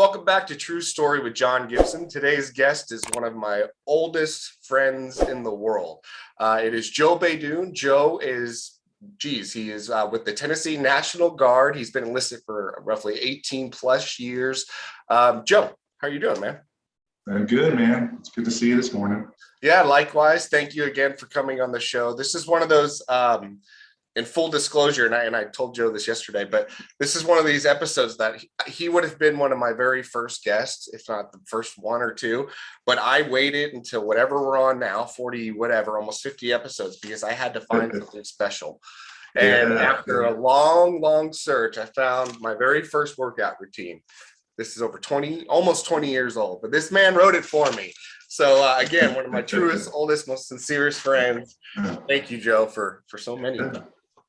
welcome back to True Story with John Gibson. Today's guest is one of my oldest friends in the world. It is Joe Badoon. Joe is, he is with the Tennessee National Guard. He's been enlisted for roughly 18 plus years. Joe, how are you doing, man? I'm good, man. It's good to see you this morning. Yeah, likewise. Thank you again for coming on the show. This is one of those, in full disclosure, and I told Joe this yesterday, but this is one of these episodes that he would have been one of my very first guests, if not the first one or two, but I waited until whatever we're on now, 40, whatever, almost 50 episodes, because I had to find something special. And after a long search, I found my very first workout routine. This is over almost 20 years old, but this man wrote it for me. So again, one of my truest, oldest, most sincerest friends. Thank you, Joe, for so many.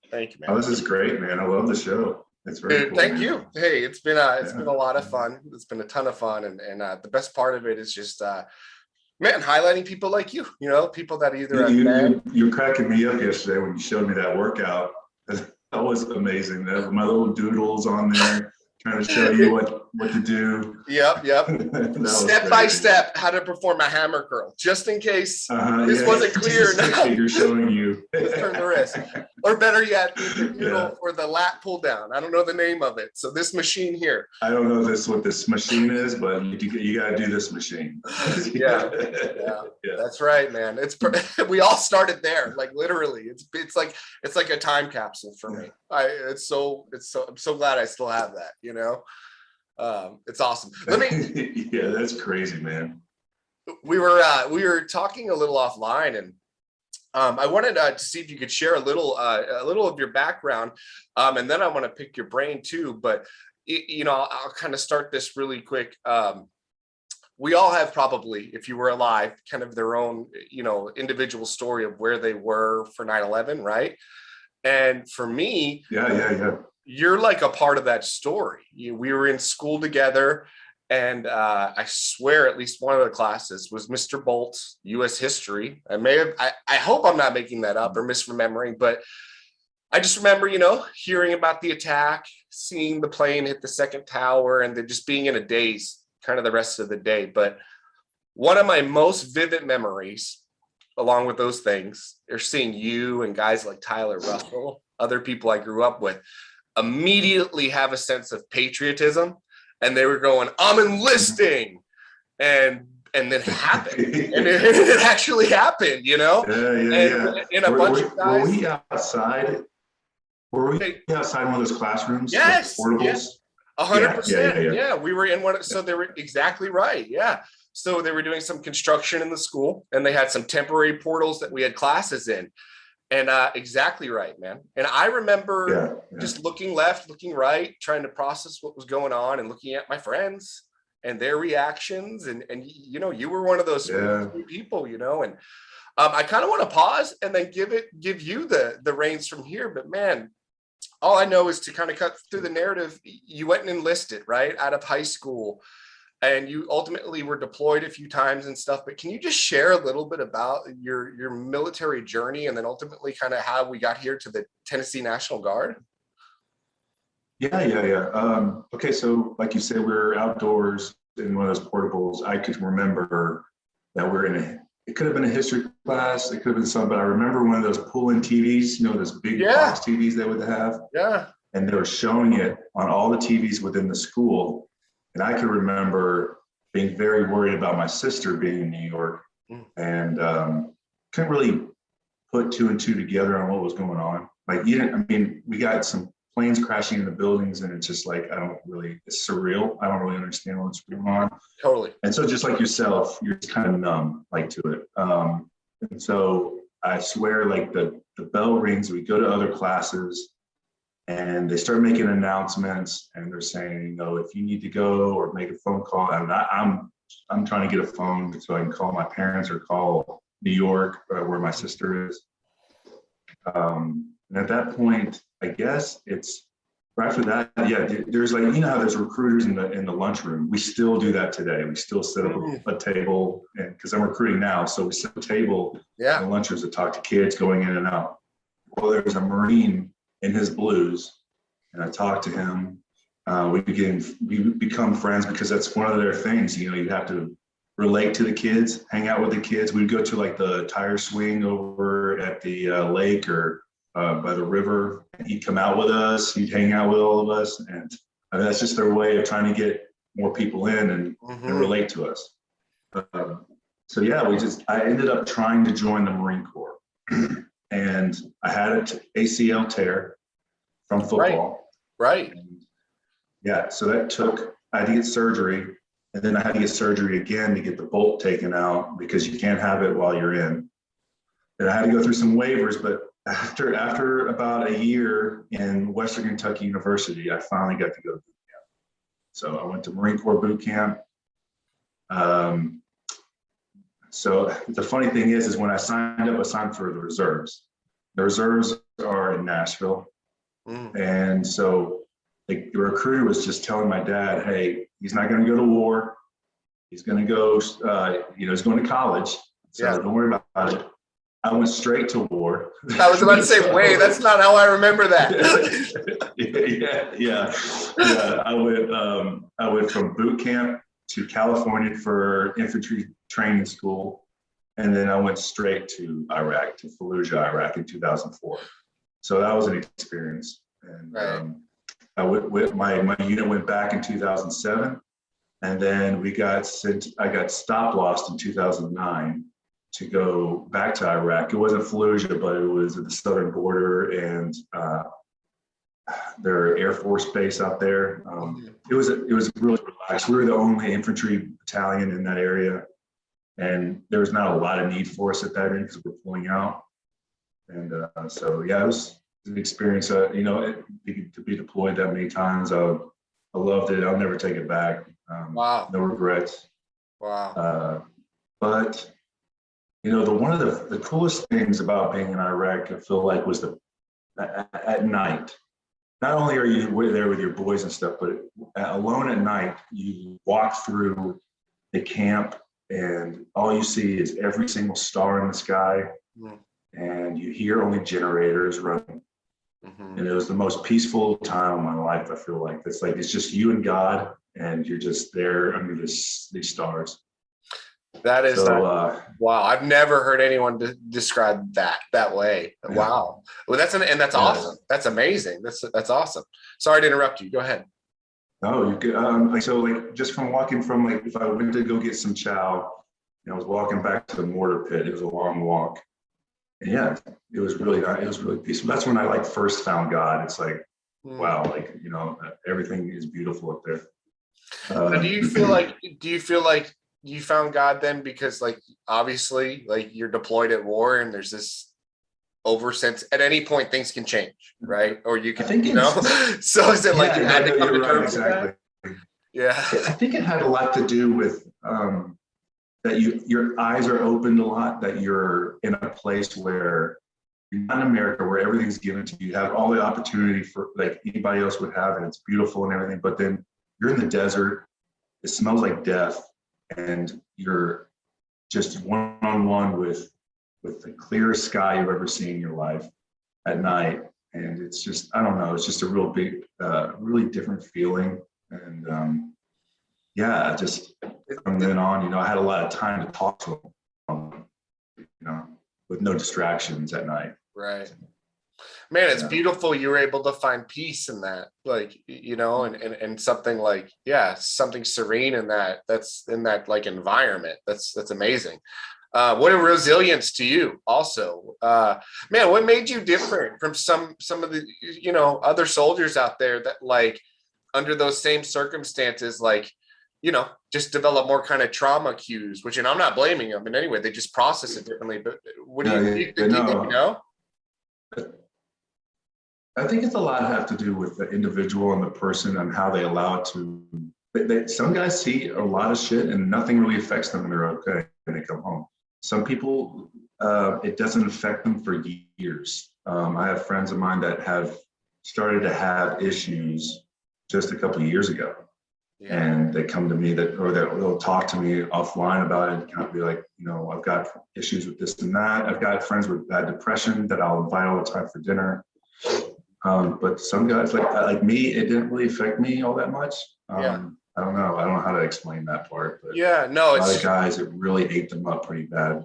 Thank you, man. Oh, this is great, man. I love the show. It's very cool. Thank you. Hey, it's been a lot of fun. It's been a ton of fun, and the best part of it is just man, highlighting people like you. You know, people that either you're cracking me up yesterday when you showed me that workout. That was amazing. My little doodles on there, trying to show you what to do. Yep. Step by step, how to perform a hammer curl, just in case this wasn't clear enough. You're showing you. Turn the wrist, or better yet, or the lat pull down. I don't know the name of it. So this machine here. I don't know what this machine is, but you got to do this machine. Yeah, that's right, man. We all started there, like literally. It's like a time capsule for me. I'm so glad I still have that. You know. It's awesome. Yeah, that's crazy, man. We were talking a little offline, and I wanted to see if you could share a little of your background, and then I want to pick your brain too. But I'll kind of start this really quick. We all have probably, if you were alive, kind of their own individual story of where they were for 9/11, right? And for me, yeah. You're like a part of that story. We were in school together, and I swear at least one of the classes was Mr. Bolt's U.S. history. I hope I'm not making that up or misremembering, but I just remember, hearing about the attack, seeing the plane hit the second tower, and then just being in a daze kind of the rest of the day. But one of my most vivid memories, along with those things, are seeing you and guys like Tyler Russell, other people I grew up with, immediately have a sense of patriotism, and they were going, "I'm enlisting," and then it happened, and it actually happened, Yeah. In a bunch of guys. Were we outside? Were we outside one of those classrooms? Yes. Portables. 100%. Yeah, we were in one. So they were exactly right. Yeah. So they were doing some construction in the school, and they had some temporary portals that we had classes in. And exactly right, man. And I remember just looking left, looking right, trying to process what was going on, and looking at my friends and their reactions. And you were one of those people, and I kind of want to pause and then give you the reins from here. But man, all I know is to kind of cut through the narrative. You went and enlisted right out of high school, and you ultimately were deployed a few times and stuff, but can you just share a little bit about your military journey, and then ultimately kind of how we got here to the Tennessee National Guard? Yeah. Okay, so like you said, we're outdoors in one of those portables. I could remember that it could have been a history class, it could have been some, but I remember one of those pull-in TVs, those big box TVs they would have. Yeah. And they were showing it on all the TVs within the school. And I can remember being very worried about my sister being in New York, and couldn't really put two and two together on what was going on. Like, we got some planes crashing in the buildings, and it's just like, it's surreal. I don't really understand what's going on. Totally. And so just like yourself, you're just kind of numb to it. And so I swear, like the bell rings, we go to other classes, and they start making announcements, and they're saying, if you need to go or make a phone call, and I'm trying to get a phone so I can call my parents or call New York, where my sister is. And at that point, I guess it's right after that. Yeah, there's like, how there's recruiters in the lunchroom. We still do that today. We still set up a table, and because I'm recruiting now, so we set a table in the lunchrooms to talk to kids going in and out. Well, there's a Marine in his blues, and I talked to him, we become friends because that's one of their things. You know, you have to relate to the kids, hang out with the kids. We'd go to like the tire swing over at the lake or by the river. He'd come out with us. He'd hang out with all of us, and that's just their way of trying to get more people in and relate to us. So yeah, I ended up trying to join the Marine Corps, and I had an ACL tear from football. Right. And yeah, so I had to get surgery, and then I had to get surgery again to get the bolt taken out because you can't have it while you're in. And I had to go through some waivers, but after about a year in Western Kentucky University, I finally got to go to boot camp. So I went to Marine Corps boot camp. So the funny thing is when I signed up, I signed for the reserves. The reserves are in Nashville. And so the recruiter was just telling my dad, hey, he's not going to go to war. He's going to go, he's going to college. So don't worry about it. I went straight to war. I was about to say, wait, that's not how I remember that. Yeah. I went from boot camp to California for infantry training school. And then I went straight to Iraq, to Fallujah, Iraq in 2004. So that was an experience. And my unit went back in 2007. And then I got stop lost in 2009 to go back to Iraq. It wasn't Fallujah, but it was at the southern border and their Air Force base out there. It was really relaxed. We were the only infantry battalion in that area. And there was not a lot of need for us at that end because we were pulling out. And so, yeah, it was an experience. To be deployed that many times, I loved it. I'll never take it back. Wow. No regrets. Wow. But, one of the coolest things about being in Iraq, I feel like, was at night. Not only are you there with your boys and stuff, but alone at night, you walk through the camp and all you see is every single star in the sky, and you hear only generators running. And it was the most peaceful time of my life. I feel like it's just you and God, and you're just there under these stars. That is wow. I've never heard anyone describe that way. Yeah. Wow. Well, that's awesome. That's amazing. That's awesome. Sorry to interrupt you. Go ahead. No, you could. Just from walking from if I went to go get some chow, I was walking back to the mortar pit. It was a long walk, and yeah, it was really nice. It was really peaceful. That's when I first found God. It's wow, everything is beautiful up there. Do you feel like you found God then because obviously you're deployed at war and there's this oversense at any point things can change, right? Or you can, so is it you had to come to terms with that? Yeah. I think it had a lot to do with that your eyes are opened a lot, that you're in a place where you're not in America where everything's given to you. You have all the opportunity for anybody else would have, and it's beautiful and everything, but then you're in the desert, it smells like death, and you're just one-on-one with the clearest sky you've ever seen in your life at night. And it's just, I don't know, it's just a real big, really different feeling. And just from then on, I had a lot of time to talk to them, with no distractions at night. Right. Man, it's beautiful you were able to find peace in that, and something something serene in that's in that environment. That's amazing. What a resilience to you also. Man, what made you different from some of the, other soldiers out there that under those same circumstances, just develop more kind of trauma cues, which, and I'm not blaming them in any way. They just process it differently. But what do you think, I think it's a lot have to do with the individual and the person and how they allow it to. Some guys see a lot of shit and nothing really affects them and they're okay when they come home. Some people, it doesn't affect them for years. I have friends of mine that have started to have issues just a couple of years ago. Yeah. And they come to me they'll talk to me offline about it and kind of be like, I've got issues with this and that. I've got friends with bad depression that I'll invite all the time for dinner. But some guys like me, it didn't really affect me all that much. Yeah. I don't know. I don't know how to explain that part, but Yeah, no, a lot it's of guys, it really ate them up pretty bad.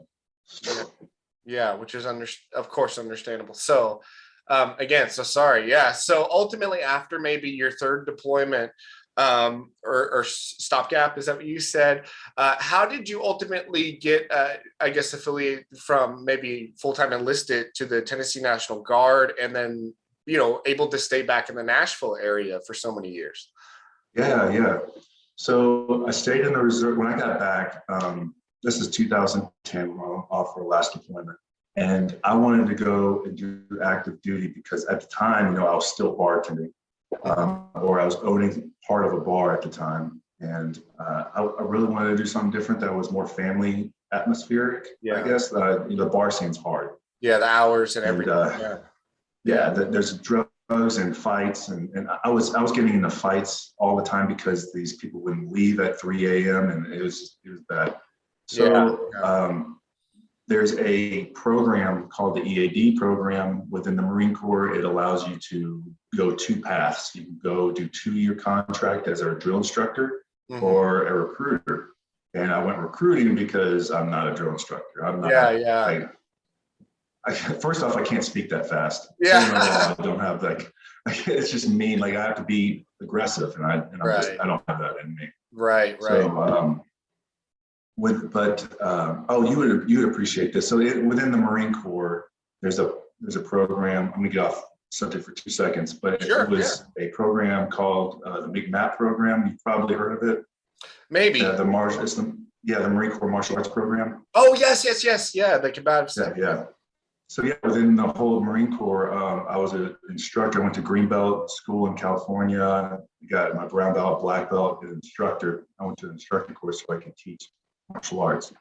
yeah, which is of course understandable. So again, so sorry. Yeah. So ultimately after maybe your third deployment, or stopgap, is that what you said? How did you ultimately get, I guess, affiliated from maybe full-time enlisted to the Tennessee National Guard, and then, you know, able to stay back in the Nashville area for so many years? Yeah. So I stayed in the reserve when I got back. This is 2010, off for last deployment. And I wanted to go and do active duty because at the time, you know, I was still bartending, or I was owning part of a bar at the time. And I really wanted to do something different that was more family atmospheric, I guess. You know, the bar scene's hard. Yeah, the hours and everything. There's drugs and fights, and I was getting into fights all the time because these people wouldn't leave at 3 a.m. and it was bad. So there's a program called the EAD program within the Marine Corps. It allows you to go two paths. You can go do 2-year contract as a drill instructor or a recruiter. And I went recruiting because I'm not a drill instructor. I'm not. First off, I can't speak that fast. Second of all, I don't have it's just mean. Like I have to be aggressive, and I don't have that in me. Right. So, you would appreciate this. So within the Marine Corps, there's a program. I'm gonna get off subject for 2 seconds, but it was a program called the McMAP program. You've probably heard of it. Maybe the Marine Corps martial arts program. Oh yes. Yeah, the combative stuff. Yeah. So within the whole Marine Corps, I was an instructor. I went to Greenbelt School in California. I got my brown belt, black belt, and instructor. I went to an instructor course so I could teach martial arts.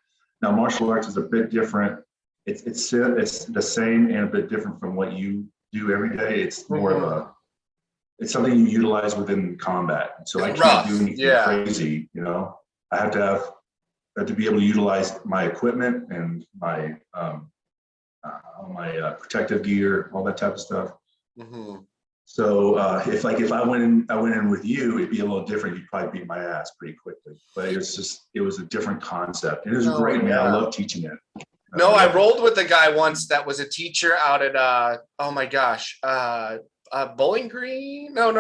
Now, martial arts is a bit different. It's the same and a bit different from what you do every day. It's more of it's something you utilize within combat. So I can't do anything crazy. You know, I have to be able to utilize my equipment and my protective gear, all that type of stuff. So if I went in with you, it'd be a little different. You'd probably beat my ass pretty quickly. But it was a different concept. It was great, man. I love teaching it. I rolled with a guy once that was a teacher out at Bowling Green. No.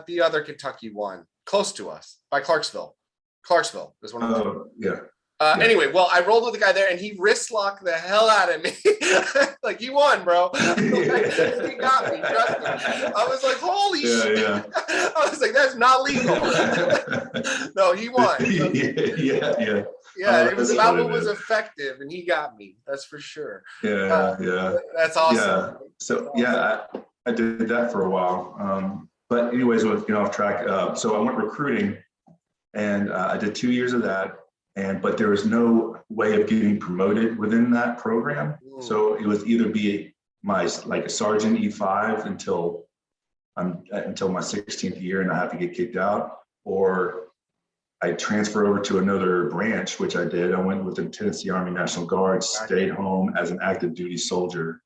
The other Kentucky one, close to us by Clarksville. Clarksville is one of them. Anyway, well, I rolled with the guy there, and he wrist locked the hell out of me. Like, he won, bro. He got me. Trust me. I was like, holy shit. I was like, that's not legal. No, he won. It was about what was effective, and he got me. That's for sure. That's awesome. So I did that for a while. But anyways, off track. So I went recruiting, and I did 2 years of that. But there was no way of getting promoted within that program. So it was either be a sergeant E5 until my 16th year and I have to get kicked out, or I transfer over to another branch, which I did. I went with the Tennessee Army National Guard, stayed home as an active duty soldier.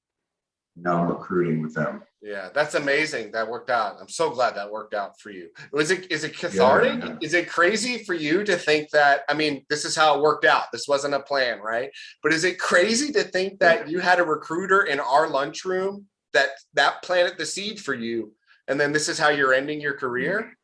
Now I'm recruiting with them. Yeah, that's amazing. That worked out. I'm so glad that worked out for you. Is it cathartic? Yeah. Is it crazy for you to think that, I mean, this is how it worked out. This wasn't a plan, right? But is it crazy to think that you had a recruiter in our lunchroom that planted the seed for you, and then this is how you're ending your career?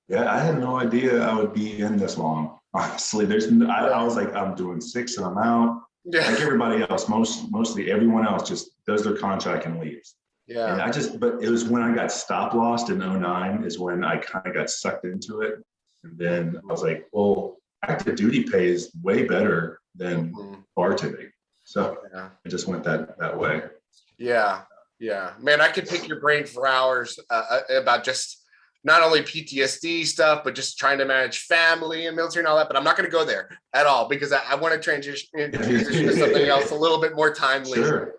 Yeah, I had no idea I would be in this long. Honestly, I was like, I'm doing 6 and I'm out. Yeah. Like everybody else, mostly everyone else just does their contract and leaves. Yeah. And but it was when I got stop lost in 2009 is when I kind of got sucked into it. And then I was like, well, active duty pay is way better than bartending. So I just went that way. Yeah. Man, I could pick your brain for hours about just not only PTSD stuff, but just trying to manage family and military and all that. But I'm not going to go there at all because I want to transition to something else a little bit more timely. Sure.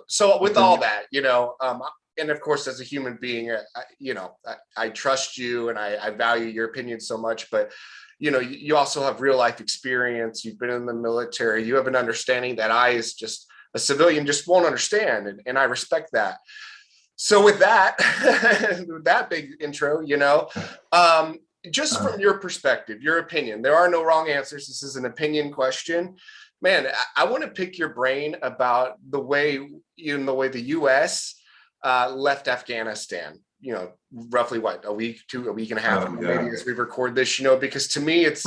So with all that, and of course, as a human being, I trust you and I value your opinion so much. But you also have real life experience. You've been in the military. You have an understanding that is just a civilian just won't understand. And I respect that. So with that, with that big intro, just from your perspective, your opinion, there are no wrong answers. This is an opinion question. Man, I want to pick your brain about the way the US left Afghanistan, roughly a week and a half, maybe as we record this, because to me, it's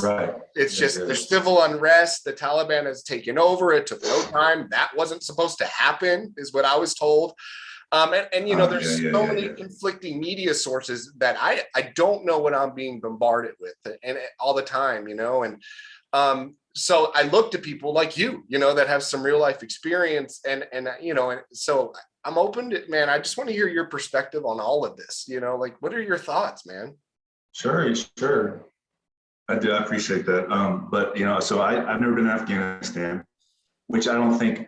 just there's civil unrest. The Taliban has taken over. It took no time. That wasn't supposed to happen, is what I was told. There's so many conflicting media sources that I don't know what I'm being bombarded with and all the time, so I look to people like you, that have some real life experience and so I'm open to, man, I just want to hear your perspective on all of this, what are your thoughts, man? Sure. I do. I appreciate that. But so I've never been to Afghanistan, which I don't think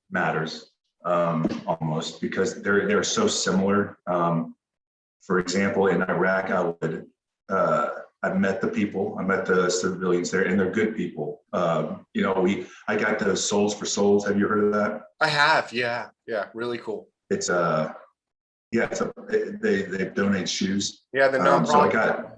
matters. Almost, because they're so similar. For example, in Iraq, I met the people, I met the civilians there, and they're good people. I got the Souls for Souls. Have you heard of that? I have, yeah, really cool. It's they donate shoes. Yeah, the nonprofit. So I got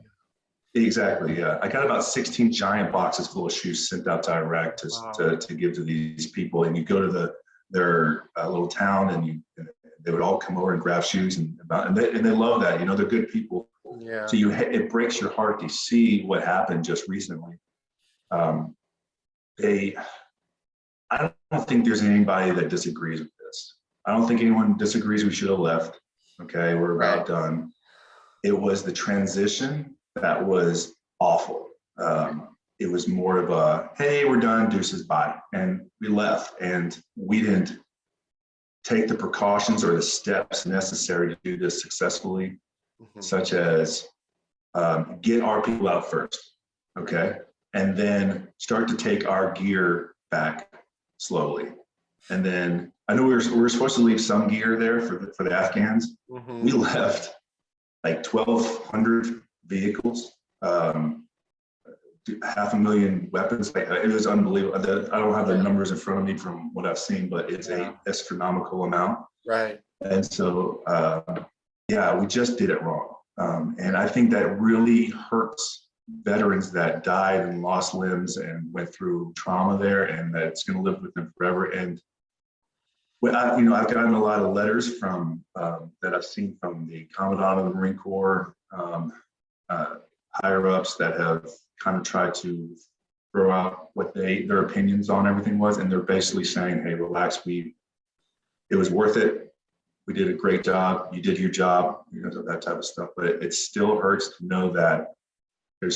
I got about 16 giant boxes full of shoes sent out to Iraq to give to these people, and you go to their little town, and they would all come over and grab shoes and they love that. They're good people. Yeah. So it breaks your heart to see what happened just recently. I don't think there's anybody that disagrees with this. I don't think anyone disagrees we should have left. Okay, we're about done. It was the transition that was awful. It was more of a, hey, we're done, deuces, bye. And we left, and we didn't take the precautions or the steps necessary to do this successfully, such as get our people out first, okay? And then start to take our gear back slowly. And then I know we were supposed to leave some gear there for the Afghans. We left like 1,200 vehicles, 500,000 weapons. It was unbelievable. I don't have the numbers in front of me from what I've seen, but it's an astronomical amount. Right. And so, we just did it wrong. And I think that really hurts veterans that died and lost limbs and went through trauma there, and that's going to live with them forever. And I've gotten a lot of letters from that I've seen from the Commandant of the Marine Corps, higher ups that have kind of tried to throw out what their opinions on everything was, and they're basically saying, hey, relax, it was worth it, we did a great job, you did your job, that type of stuff. But it still hurts to know that we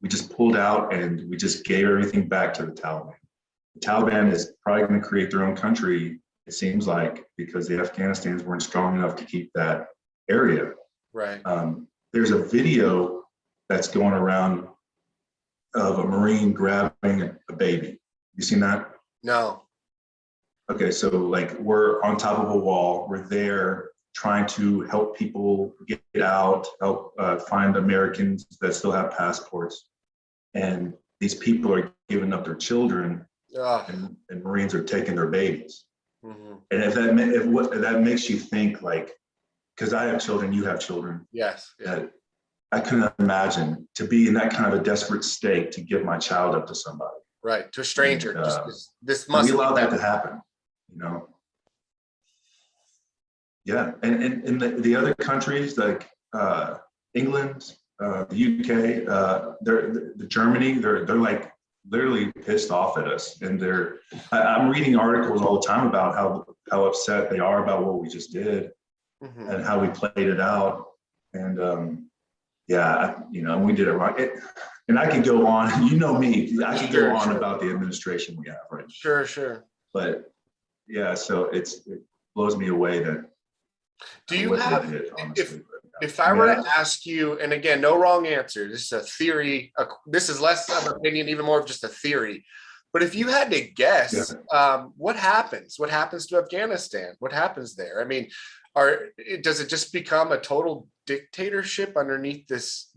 just pulled out and we just gave everything back to the Taliban. The Taliban is probably going to create their own country, it seems like, because the Afghanistans weren't strong enough to keep that area. Right. There's a video that's going around of a Marine grabbing a baby. You seen that? No. Okay, so we're on top of a wall. We're there trying to help people get out, help find Americans that still have passports. And these people are giving up their children, and Marines are taking their babies. And if that makes you think, because I have children, you have children. Yes. Yeah. That I couldn't imagine to be in that kind of a desperate state to give my child up to somebody. Right, to a stranger. And, this must we allow that to happen, Yeah, and in the other countries like England, the UK, the Germany, they're like literally pissed off at us, and I'm reading articles all the time about how upset they are about what we just did and how we played it out, and we did it right. And I could go on, me, I could go on about the administration we have right now. Sure. But so it blows me away that. Do you have, if I were to ask you, and again, no wrong answer, this is a theory, this is less of an opinion, even more of just a theory. But if you had to guess, what happens? What happens to Afghanistan? What happens there? I mean, does it just become a total dictatorship underneath this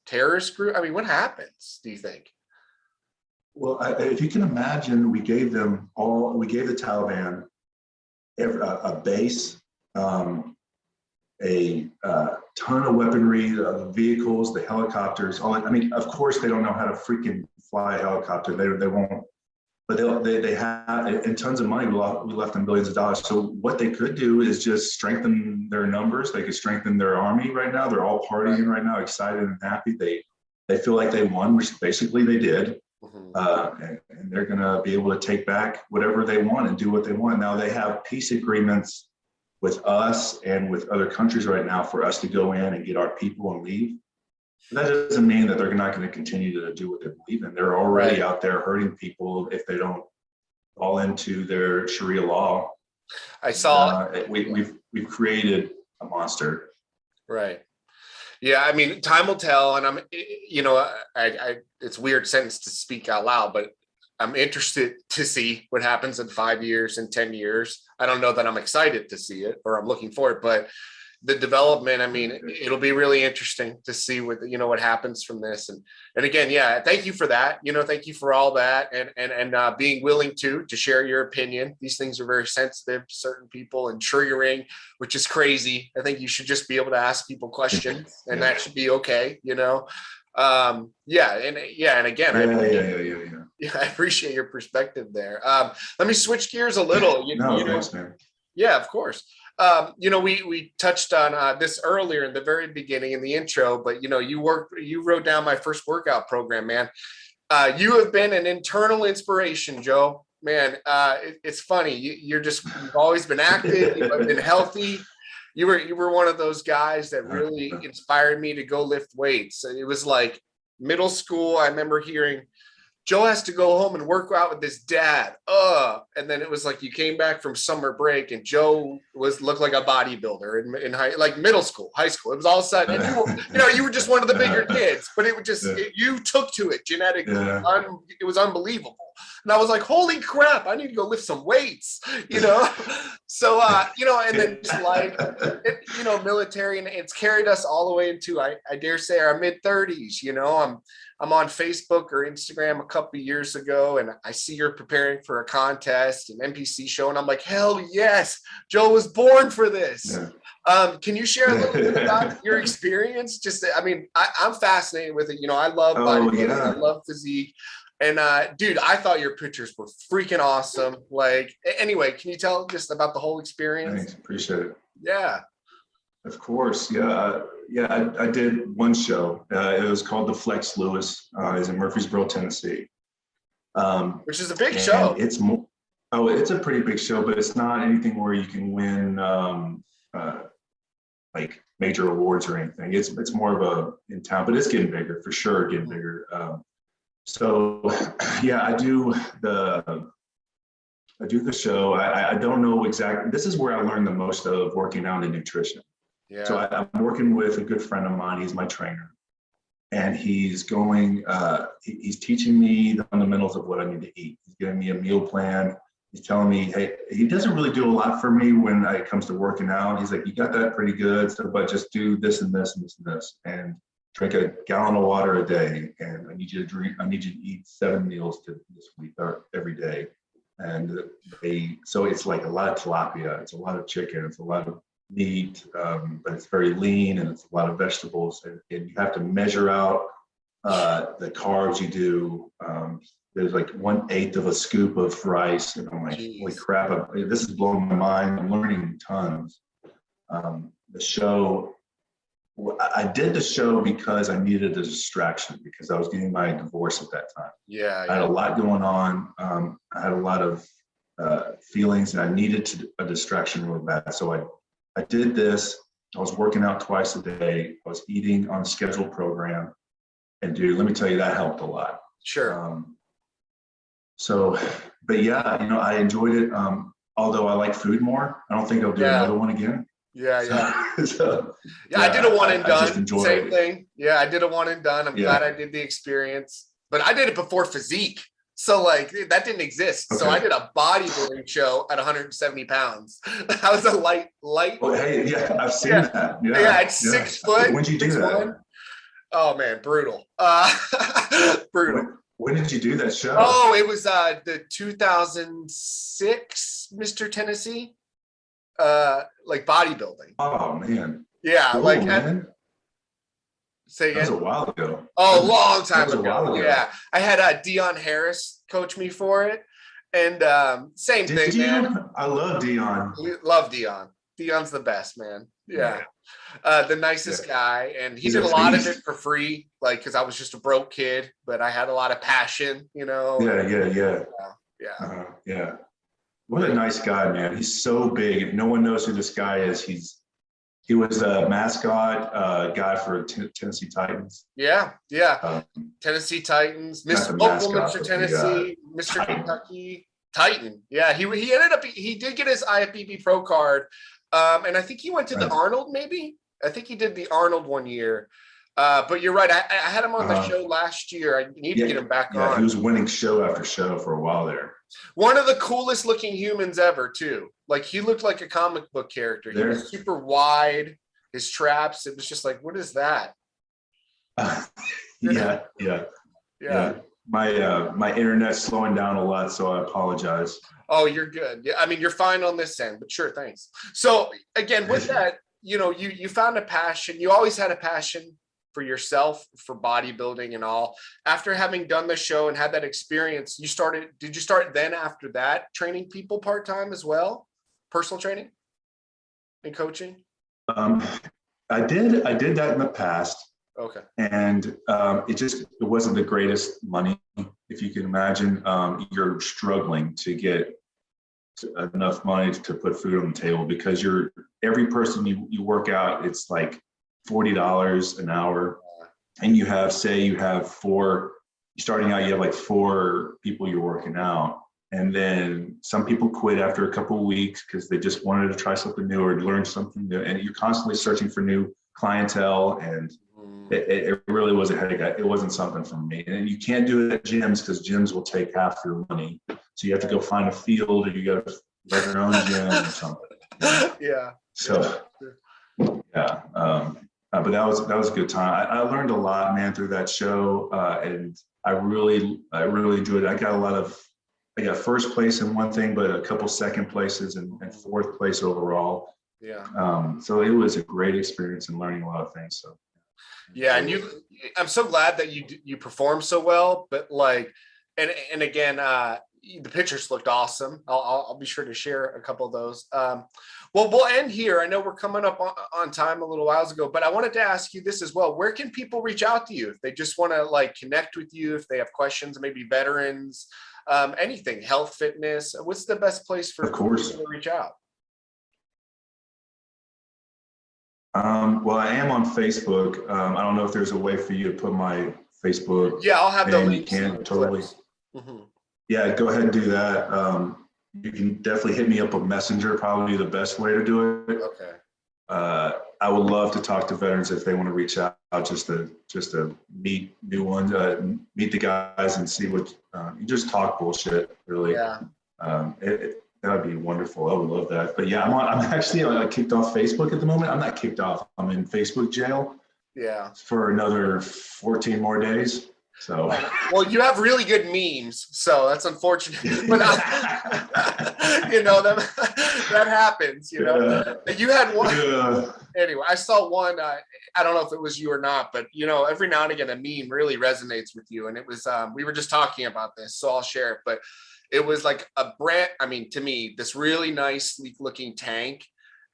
terrorist group? I mean, what happens, do you think? Well, if you can imagine, we gave the Taliban a base, a ton of weaponry, vehicles, the helicopters. All I mean, of course, they don't know how to freaking fly a helicopter. They won't. But they have, and tons of money. We left them billions of dollars. So what they could do is just strengthen their numbers. They could strengthen their army right now. They're all partying right now, excited and happy. They feel like they won, which basically they did. And they're going to be able to take back whatever they want and do what they want. Now they have peace agreements with us and with other countries right now for us to go in and get our people and leave. But that doesn't mean that they're not going to continue to do what they believe in. They're already out there hurting people if they don't fall into their Sharia law. I saw we've created a monster. Right. Yeah, I mean, time will tell, and I'm, it's a weird sentence to speak out loud, but I'm interested to see what happens in 5 years and 10 years. I don't know that I'm excited to see it or I'm looking for it, but the development, I mean, it'll be really interesting to see what happens from this. And again, yeah, thank you for that. Thank you for all that and being willing to share your opinion. These things are very sensitive to certain people and triggering, which is crazy. I think you should just be able to ask people questions and that should be okay. And again, I appreciate your perspective there. Let me switch gears a little. Thanks, man. Yeah, of course. We touched on this earlier in the very beginning in the intro, but you wrote down my first workout program, man. You have been an internal inspiration, Joe. Man, it's funny. You've always been active. You've been healthy. You were one of those guys that really inspired me to go lift weights. It was like middle school. I remember hearing Joe has to go home and work out with his dad. And then it was like you came back from summer break and Joe looked like a bodybuilder in middle school, high school. It was all of a sudden, and you were just one of the bigger kids, but it would just, you took to it genetically. Yeah. It was unbelievable. And I was like, holy crap, I need to go lift some weights, So, and then just military, and it's carried us all the way into, I dare say, our mid 30s. I'm on Facebook or Instagram a couple of years ago, and I see you're preparing for a contest, an NPC show, and I'm like, hell yes, Joe was born for this. Yeah. Can you share a little bit about your experience? I'm fascinated with it. I love bodybuilding, I love physique. And dude, I thought your pictures were freaking awesome. Anyway, can you tell just about the whole experience? Thanks, appreciate it. Yeah. Of course, yeah. I did one show. It was called the Flex Lewis. It's in Murfreesboro, Tennessee. Which is a big show. It's a pretty big show, but it's not anything where you can win major awards or anything. It's more of in town, but it's getting bigger for sure, getting bigger. So yeah, I do the show. I don't know exactly. This is where I learned the most of working out in nutrition. Yeah. So I'm working with a good friend of mine. He's my trainer, and he's teaching me the fundamentals of what I need to eat. He's giving me a meal plan. He's telling me, hey, he doesn't really do a lot for me when it comes to working out. He's like, you got that pretty good, but just do this and this and this and this, and drink a gallon of water a day. And I need you to eat 7 meals this week or every day. And so it's like a lot of tilapia, it's a lot of chicken, it's a lot of meat, but it's very lean and it's a lot of vegetables. And you have to measure out the carbs you do. There's like 1/8 of a scoop of rice. And I'm like, holy crap, this is blowing my mind. I'm learning tons. I did the show because I needed a distraction because I was getting my divorce at that time. Yeah. I had a lot going on. I had a lot of feelings and I needed a distraction really bad. So I did this. I was working out twice a day. I was eating on a scheduled program. And dude, let me tell you, that helped a lot. Sure. But yeah, I enjoyed it. Although I like food more, I don't think I'll do another one again. Yeah. I did a one and done. Same thing. Yeah, I did a one and done. I'm glad I did the experience, but I did it before physique. So that didn't exist. Okay. So I did a bodybuilding show at 170 pounds. I was a light. Well, hey, yeah, I've seen that. Yeah, it's 6 foot. When'd you do that? Oh man, brutal. Brutal. When did you do that show? Oh, it was the 2006 Mr. Tennessee, like bodybuilding. Oh man. Yeah, Cool, like man. say That was again. a while ago. Oh, a long time That was a ago. while ago. Yeah, I had Dion Harris coach me for it, and same Did thing, you? man. I love Dion. We love Dion. Dion's the best, man. Yeah. The nicest guy, and he did a lot of it for free, like because I was just a broke kid, but I had a lot of passion, you know. Yeah. What a nice guy, man. He's so big. If no one knows who this guy is, he was a mascot guy for Tennessee Titans. Yeah. Tennessee Titans, Mr. Tennessee, Mr. Kentucky Titan. Yeah, he ended up he did get his IFBB pro card, and I think he went to the Arnold. Maybe I think he did the Arnold one year. But you're right. I had him on the show last year. I need to get him back on. He was winning show after show for a while there. One of the coolest looking humans ever, too. Like he looked like a comic book character. He was super wide. His traps. It was just like, what is that? Yeah. My internet's slowing down a lot, so I apologize. Oh, you're good. Yeah, I mean, you're fine on this end, but sure, thanks. So again, with that, you found a passion. You always had a passion for yourself, for bodybuilding and all. After having done the show and had that experience, did you start then after that training people part-time as well? Personal training and coaching? I did that in the past. Okay. And it wasn't the greatest money, if you can imagine. You're struggling to get enough money to put food on the table because every person you work out, it's like $40 an hour. And you have starting out, you have like 4 people you're working out. And then some people quit after a couple of weeks because they just wanted to try something new or learn something new. And you're constantly searching for new clientele. And it really was a headache. It wasn't something for me. And you can't do it at gyms because gyms will take half your money. So you have to go find a field or you got to run your own gym or something. Yeah. So, yeah. But that was a good time. I learned a lot, man, through that show. And I really enjoyed it. I got first place in one thing, but a couple second places and 4th place overall. Yeah. So it was a great experience and learning a lot of things. So. Yeah, and I'm so glad that you performed so well. But like, and again, the pictures looked awesome. I'll be sure to share a couple of those. Well, we'll end here. I know we're coming up on time a little while ago, but I wanted to ask you this as well. Where can people reach out to you if they just want to like connect with you, if they have questions, maybe veterans, anything, health, fitness? What's the best place for people to reach out? Well, I am on Facebook. I don't know if there's a way for you to put my Facebook. Yeah, I'll have the link. You can totally. Mm-hmm. Yeah, go ahead and do that. You can definitely hit me up with Messenger, probably the best way to do it. Okay. I would love to talk to veterans if they want to reach out just to meet new ones, meet the guys and see what you just talk bullshit, really. Yeah. That would be wonderful. I would love that. But yeah, I'm actually kicked off Facebook at the moment. I'm not kicked off. I'm in Facebook jail. Yeah. For another 14 more days. So. Well, you have really good memes, so that's unfortunate. But that happens. You had one. Yeah. Anyway, I saw one. I don't know if it was you or not, but every now and again, a meme really resonates with you. And it was we were just talking about this, so I'll share it. But it was like to me, this really nice, sleek looking tank.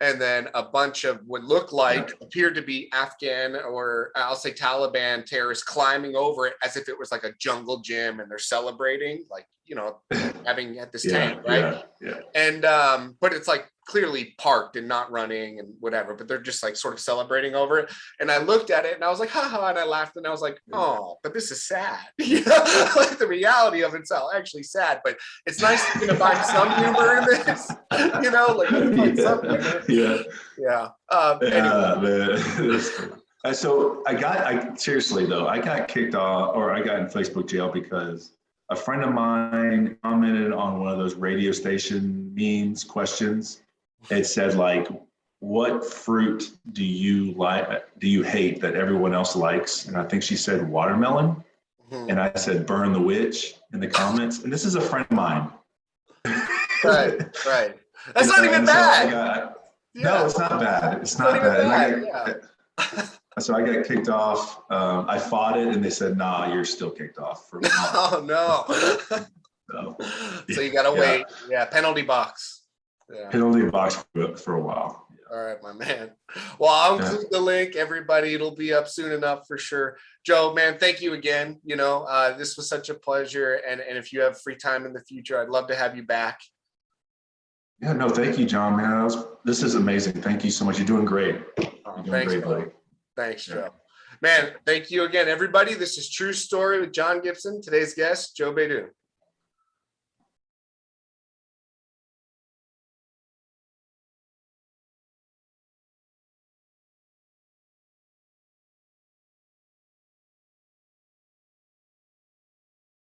And then a bunch of what appeared to be Afghan or I'll say Taliban terrorists climbing over it as if it was like a jungle gym and they're celebrating, having at this tank, right? Yeah. And but it's like clearly parked and not running and whatever, but they're just like sort of celebrating over it. And I looked at it and I was like, haha, and I laughed and I was like, oh, but this is sad. Like the reality of it's actually sad, but it's nice to find some humor in this, man. So seriously though, I got kicked off or I got in Facebook jail because a friend of mine commented on one of those radio station memes questions. It said like, what fruit do you hate that everyone else likes? And I think she said watermelon. And I said, burn the witch in the comments. And this is a friend of mine. Right. That's not even bad. No, it's not bad. It's not bad. So I got kicked off. I fought it and they said, nah, you're still kicked off. Oh, no. So you got to wait. Yeah. Penalty box. Yeah. Penalty box for a while. All right, my man. Well, I'll include the link, everybody. It'll be up soon enough for sure. Joe, man, thank you again. This was such a pleasure. And if you have free time in the future, I'd love to have you back. Yeah, no, thank you, John, man. This is amazing. Thank you so much. You're doing great. Thanks, buddy. Thanks, Joe. Man, thank you again, everybody. This is True Story with John Gibson. Today's guest, Joe Badoon.